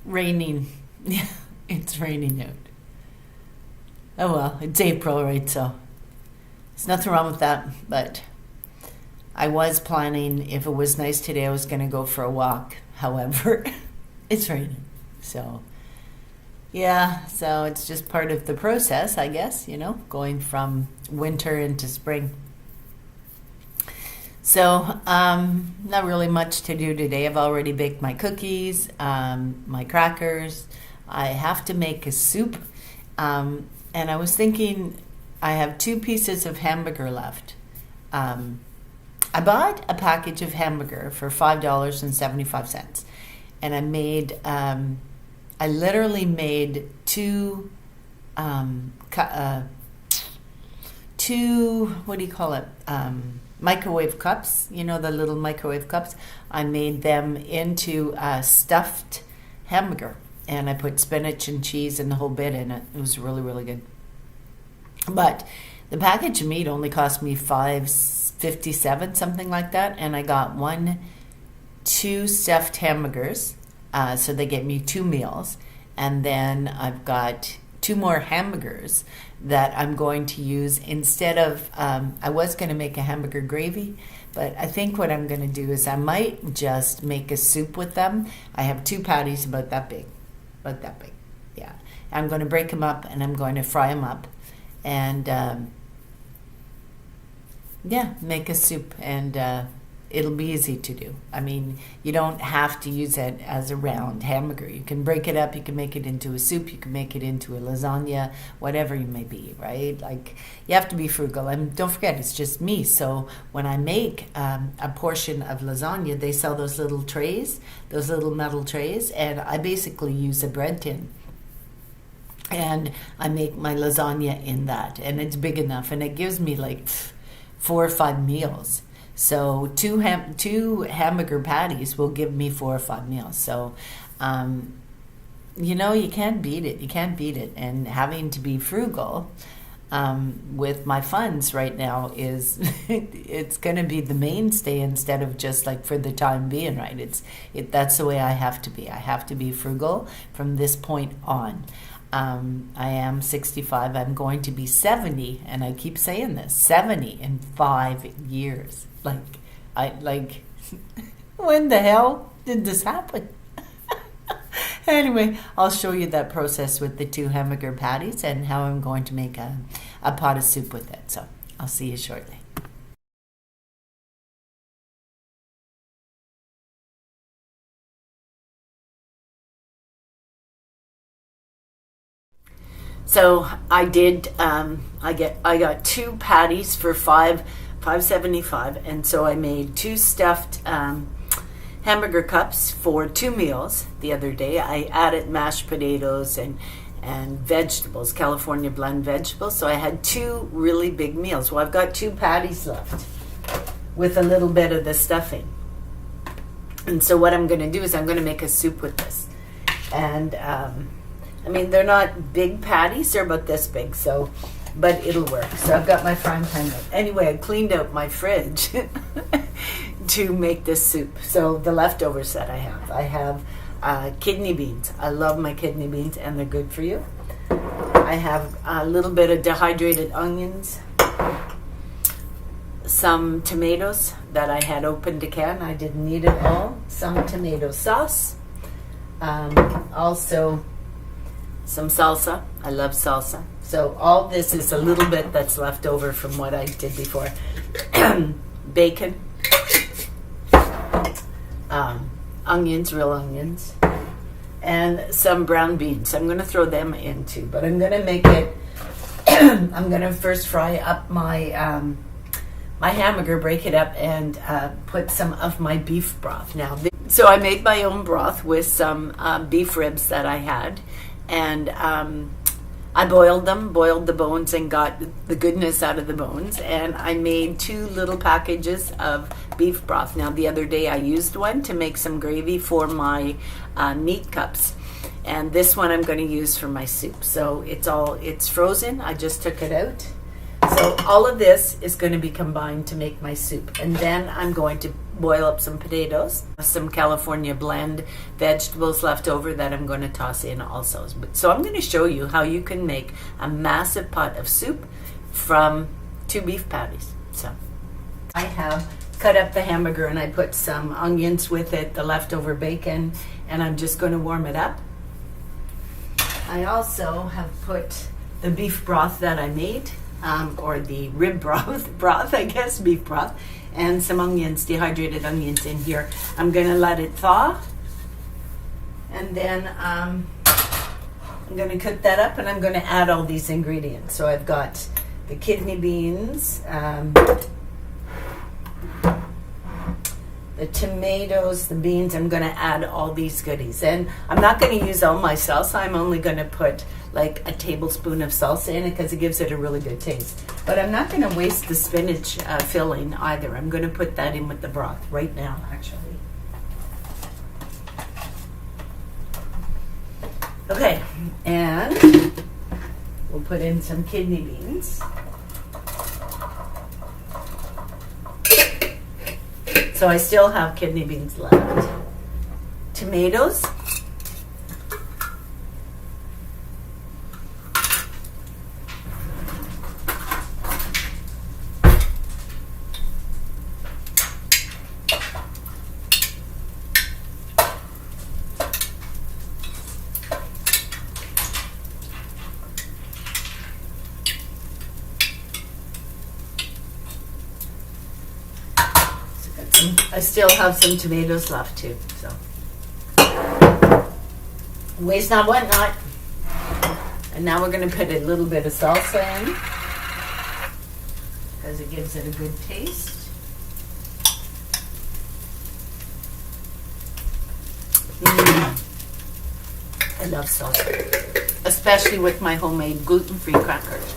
Raining. Yeah, it's raining out. Oh well, it's April, right? So there's nothing wrong with that. But I was planning, if it was nice today, I was going to go for a walk. However, it's raining. So, yeah, so it's just part of the process, I guess, going from winter into spring. So, not really much to do today. I've already baked my cookies, my crackers. I have to make a soup. And I was thinking, I have 2 pieces of hamburger left. I bought a package of hamburger for $5.75. And I literally made two, what do you call it? Microwave cups, the little microwave cups. I made them into a stuffed hamburger, and I put spinach and cheese and the whole bit in it. It was really, really good. But the package of meat only cost me $5.57, something like that, and I got two stuffed hamburgers, so they get me 2 meals, and then I've got 2 more hamburgers that I'm going to use instead of, I was going to make a hamburger gravy, but I think what I'm going to do is I might just make a soup with them. I have 2 patties about that big, yeah. I'm going to break them up and I'm going to fry them up and, yeah, make a soup, and it'll be easy to do. I mean, you don't have to use it as a round hamburger. You can break it up, you can make it into a soup, you can make it into a lasagna, whatever you may be, right? Like, you have to be frugal. And don't forget, it's just me. So when I make a portion of lasagna, they sell those little trays, those little metal trays, and I basically use a bread tin. And I make my lasagna in that, and it's big enough, and it gives me like 4 or 5 meals. So two hamburger patties will give me 4 or 5 meals. So, you can't beat it. You can't beat it. And having to be frugal with my funds right now it's going to be the mainstay instead of just like for the time being, right? That's the way I have to be. I have to be frugal from this point on. I am 65. I'm going to be 70, and I keep saying this, 70 in 5 years. When the hell did this happen? Anyway, I'll show you that process with the 2 hamburger patties and how I'm going to make a pot of soup with it. So I'll see you shortly. So I did. I got 2 patties for $5.75, and so I made 2 stuffed hamburger cups for 2 meals the other day. I added mashed potatoes and vegetables, California blend vegetables. So I had 2 really big meals. Well, I've got 2 patties left with a little bit of the stuffing, and so what I'm going to do is I'm going to make a soup with this, and. I mean, they're not big patties, they're about this big, but it'll work. So I've got my frying pan out. Anyway, I cleaned out my fridge to make this soup. So the leftovers that I have kidney beans. I love my kidney beans, and they're good for you. I have a little bit of dehydrated onions, some tomatoes that I had opened a can. I didn't need it all. Some tomato sauce. Also some salsa. I love salsa. So all this is a little bit that's left over from what I did before. Bacon, onions, real onions, and some brown beans. I'm going to throw them in too, but I'm going to make it. I'm going to first fry up my my hamburger, break it up, and put some of my beef broth. Now, so I made my own broth with some beef ribs that I had. And I boiled the bones, and got the goodness out of the bones. And I made 2 little packages of beef broth. Now, the other day I used one to make some gravy for my meat cups. And this one I'm going to use for my soup. So it's frozen. I just took it out. So all of this is going to be combined to make my soup. And then I'm going to boil up some potatoes, some California blend vegetables left over that I'm going to toss in also. So I'm going to show you how you can make a massive pot of soup from 2 beef patties. So I have cut up the hamburger and I put some onions with it, the leftover bacon, and I'm just going to warm it up. I also have put the beef broth that I made, or the rib broth, I guess, beef broth, and some onions, dehydrated onions in here. I'm going to let it thaw, and then I'm going to cook that up, and I'm going to add all these ingredients. So I've got the kidney beans, the tomatoes, the beans. I'm going to add all these goodies. And I'm not going to use all my salsa. I'm only going to put like a tablespoon of salsa in it because it gives it a really good taste. But I'm not going to waste the spinach filling either. I'm going to put that in with the broth right now, actually. Okay, and we'll put in some kidney beans. So I still have kidney beans left. Tomatoes. I still have some tomatoes left too, so waste not, want not. And now we're going to put a little bit of salsa in because it gives it a good taste. I love salsa, especially with my homemade gluten-free crackers.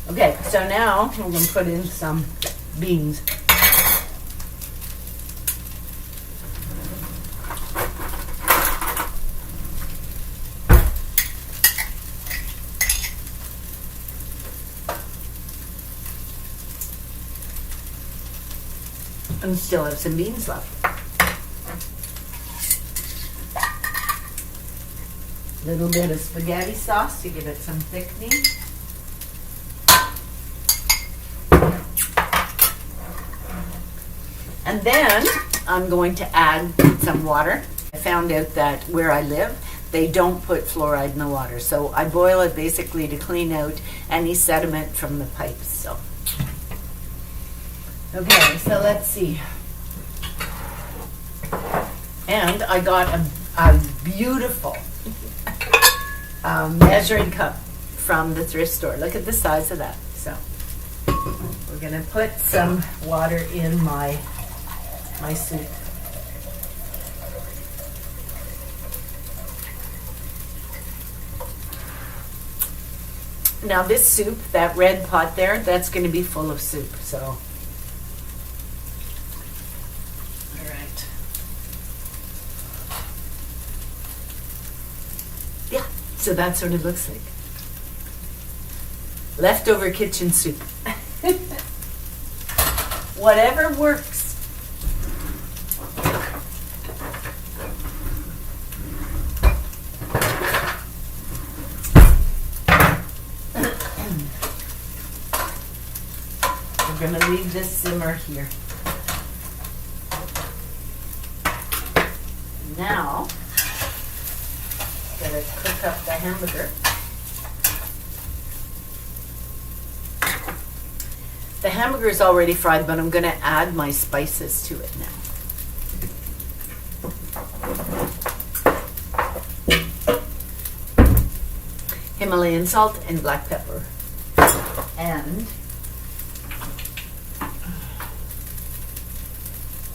Okay, so now we're going to put in some beans. And still have some beans left. A little bit of spaghetti sauce to give it some thickening. And then I'm going to add some water. I found out that where I live, they don't put fluoride in the water. So I boil it basically to clean out any sediment from the pipes. So. Okay, so let's see. And I got a beautiful measuring cup from the thrift store. Look at the size of that. So we're going to put some water in my soup. Now this soup, that red pot there, that's going to be full of soup. So. Yeah, so that's what it looks like. Leftover kitchen soup. Whatever works. We're going to leave this simmer here. Now, gotta cook up the hamburger. The hamburger is already fried, but I'm going to add my spices to it now. Himalayan salt and black pepper. And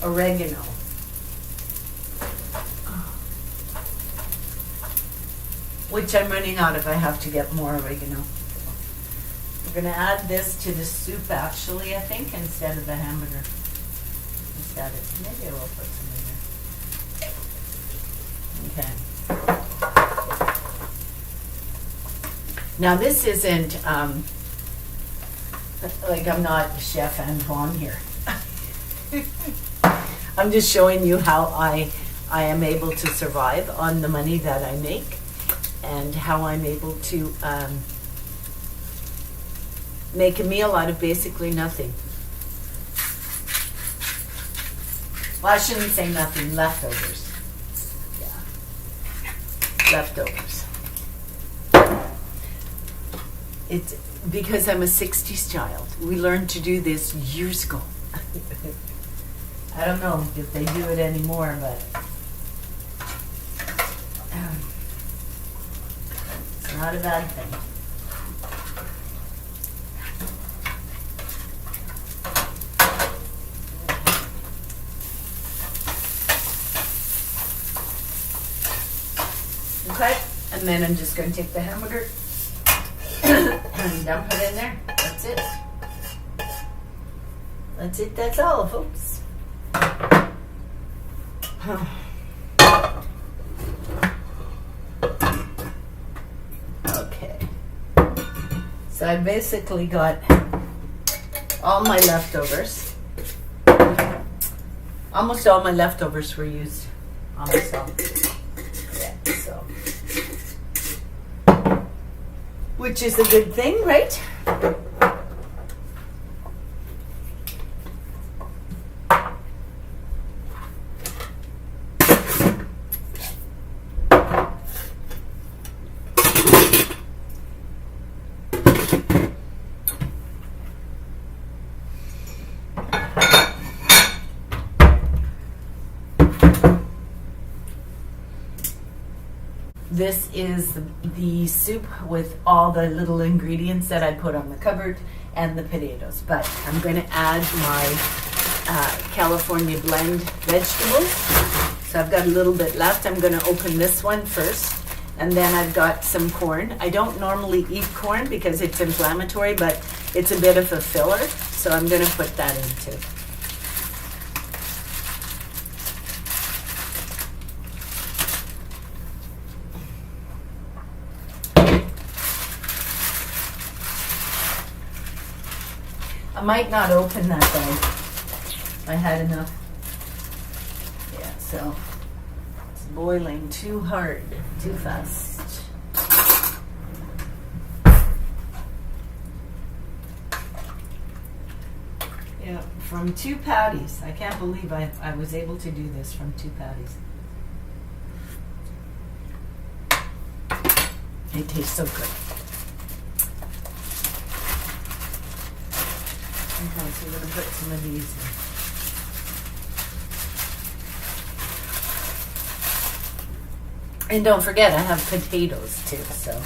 oregano. Which I'm running out if I have to get more oregano. We're going to add this to the soup, actually, I think, instead of the hamburger. Instead of, maybe I will put some in there. Okay. Now, this isn't, like, I'm not Chef Antoine here. I'm just showing you how I am able to survive on the money that I make, and how I'm able to make a meal out of basically nothing. Well, I shouldn't say nothing, leftovers. Yeah, leftovers. It's because I'm a 60s child. We learned to do this years ago. I don't know if they do it anymore, but it's not a bad thing. Okay, and then I'm just going to take the hamburger and dump it in there. That's it. That's it, that's all, folks. Okay. So I basically got all my leftovers. Almost all my leftovers were used on myself. Yeah, so. Which is a good thing, right? This is the soup with all the little ingredients that I put on the cupboard and the potatoes. But I'm going to add my California blend vegetables. So I've got a little bit left. I'm going to open this one first. And then I've got some corn. I don't normally eat corn because it's inflammatory, but it's a bit of a filler. So I'm going to put that in too. I might not open that though. I had enough. Yeah, so it's boiling too hard, too fast. Yeah, from 2 patties. I can't believe I was able to do this from 2 patties. It tastes so good. Okay, so we're going to put some of these in. And don't forget, I have potatoes too, so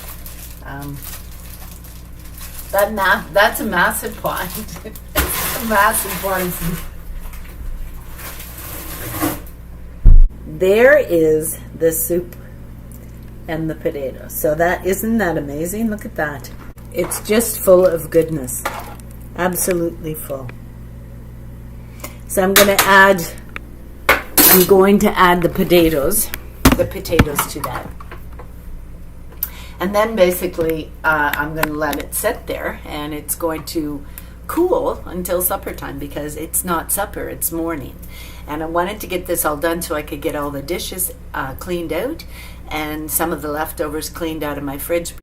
that's a massive pot. A massive portion. There is the soup and the potatoes. So isn't that amazing? Look at that. It's just full of goodness. Absolutely full. So I'm going to add the potatoes to that. And then basically I'm going to let it sit there, and it's going to cool until supper time, because it's not supper, it's morning. And I wanted to get this all done so I could get all the dishes cleaned out and some of the leftovers cleaned out of my fridge